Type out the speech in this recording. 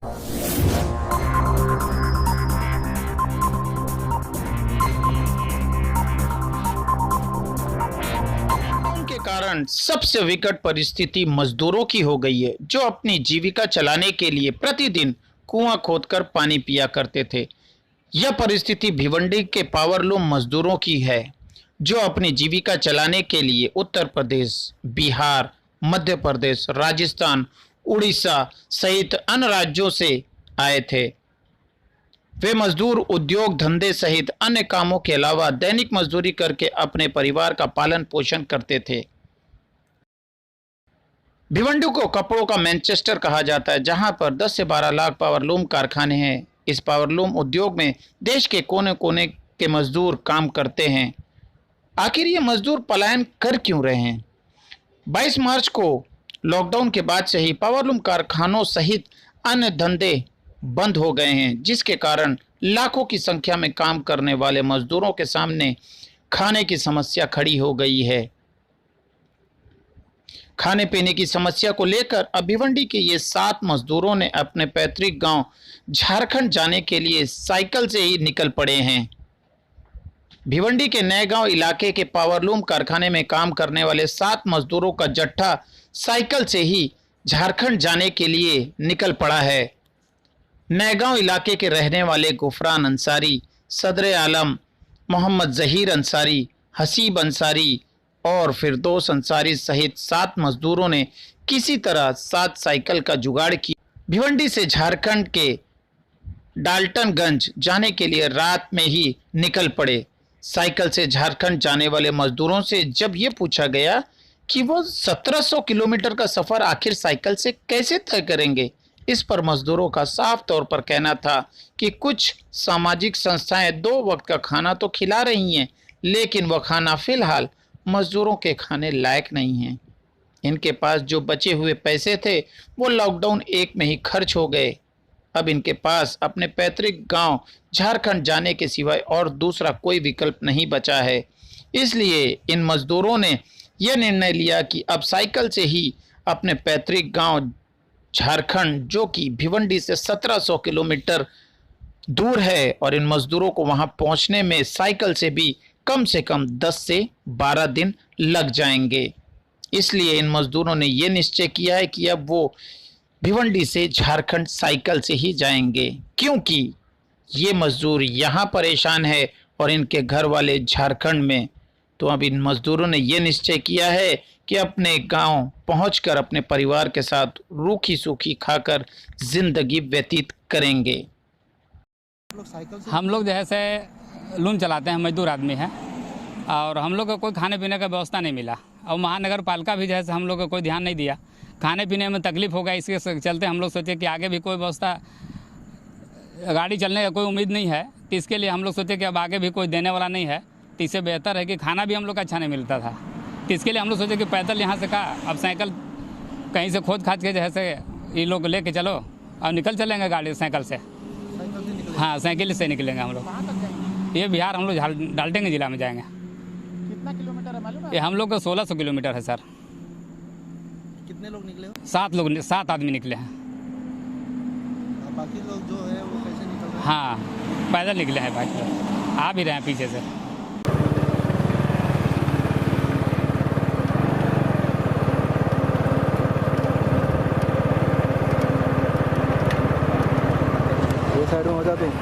के कारण सबसे विकट परिस्थिति मजदूरों की हो गई है, जो अपनी जीविका चलाने के लिए प्रतिदिन कुआं खोदकर पानी पिया करते थे। यह परिस्थिति भिवंडी के पावरलूम मजदूरों की है, जो अपनी जीविका चलाने के लिए उत्तर प्रदेश, बिहार, मध्य प्रदेश, राजस्थान, उड़ीसा सहित अन्य राज्यों से आए थे। वे मजदूर उद्योग धंधे सहित अन्य कामों के अलावा दैनिक मजदूरी करके अपने परिवार का पालन पोषण करते थे। भिवंडी को कपड़ों का मैनचेस्टर कहा जाता है, जहां पर 10 से 12 लाख पावरलूम कारखाने हैं। इस पावरलूम उद्योग में देश के कोने कोने के मजदूर काम करते हैं। आखिर ये मजदूर पलायन कर क्यों रहे हैं? 22 मार्च को लॉकडाउन के बाद से ही पावरलूम कारखानों सहित अन्य धंधे बंद हो गए हैं, जिसके कारण लाखों की संख्या में काम करने वाले मजदूरों के सामने खाने की समस्या खड़ी हो गई है। खाने पीने की समस्या को लेकर अब भिवंडी के ये 7 मजदूरों ने अपने पैतृक गांव झारखंड जाने के लिए साइकिल से ही निकल पड़े हैं। भिवंडी के नए गांव इलाके के पावरलूम कारखाने में काम करने वाले 7 मजदूरों का जत्था साइकिल से ही झारखंड जाने के लिए निकल पड़ा है। नएगांव इलाके के रहने वाले गुफरान अंसारी, सदर आलम, मोहम्मद जहीर अंसारी, हसीब अंसारी और फिरदौस अंसारी सहित 7 मजदूरों ने किसी तरह 7 साइकिल का जुगाड़ किया। भिवंडी से झारखंड के डाल्टनगंज जाने के लिए रात में ही निकल पड़े। साइकिल से झारखंड जाने वाले मजदूरों से जब ये पूछा गया कि वो 1700 किलोमीटर का सफर आखिर साइकिल से कैसे तय करेंगे, इस पर मजदूरों का साफ तौर पर कहना था कि कुछ सामाजिक संस्थाएं 2 वक्त का खाना तो खिला रही हैं, लेकिन वह खाना फिलहाल मजदूरों के खाने लायक नहीं है। इनके पास जो बचे हुए पैसे थे वो लॉकडाउन 1 में ही खर्च हो गए। अब इनके पास अपने पैतृक गांव झारखंड जाने के सिवाय और दूसरा कोई विकल्प नहीं बचा है। इसलिए इन मजदूरों ने यह निर्णय लिया कि अब साइकिल से ही अपने पैतृक गांव झारखंड, जो कि भिवंडी से 1700 किलोमीटर दूर है, और इन मजदूरों को वहां पहुंचने में साइकिल से कम 10 से 12 दिन लग जाएंगे। इसलिए इन मजदूरों ने यह निश्चय किया है कि अब वो भिवंडी से झारखंड साइकिल से ही जाएंगे, क्योंकि ये मजदूर यहाँ परेशान है और इनके घर वाले झारखंड में। तो अब इन मजदूरों ने यह निश्चय किया है कि अपने गांव पहुंचकर अपने परिवार के साथ रूखी सूखी खाकर जिंदगी व्यतीत करेंगे। हम लोग जैसे लून चलाते हैं, मजदूर आदमी हैं, और हम लोग को कोई खाने पीने का व्यवस्था नहीं मिला, और महानगर पालिका भी जैसे हम लोग को कोई ध्यान नहीं दिया। खाने पीने में तकलीफ होगा, इसके चलते हम लोग सोचे कि आगे भी कोई व्यवस्था, गाड़ी चलने का कोई उम्मीद नहीं है, तो इसके लिए हम लोग सोचे कि अब आगे भी कोई देने वाला नहीं है, तो इससे बेहतर है कि खाना भी हम लोग का अच्छा नहीं मिलता था। तो इसके लिए हम लोग सोचे कि पैदल यहाँ से अब साइकिल कहीं से खोद खाद के जैसे ये लोग लेके चलो और निकल चलेंगे गाड़ी साइकिल से। हाँ, साइकिल से निकलेंगे हम लोग। ये बिहार हम लोग डाल्टेंगे जिला में जाएंगे। कितना किलोमीटर है मालूम है? ये हम लोग का 1600 किलोमीटर है सर। कितने लोग निकले हो? 7 आदमी निकले हैं। बाकी लोग जो है वो कैसे निकल रहे हैं? हाँ, पैदल निकले हैं भाई, आ भी रहे हैं पीछे से। साइड में हो जाते हैं।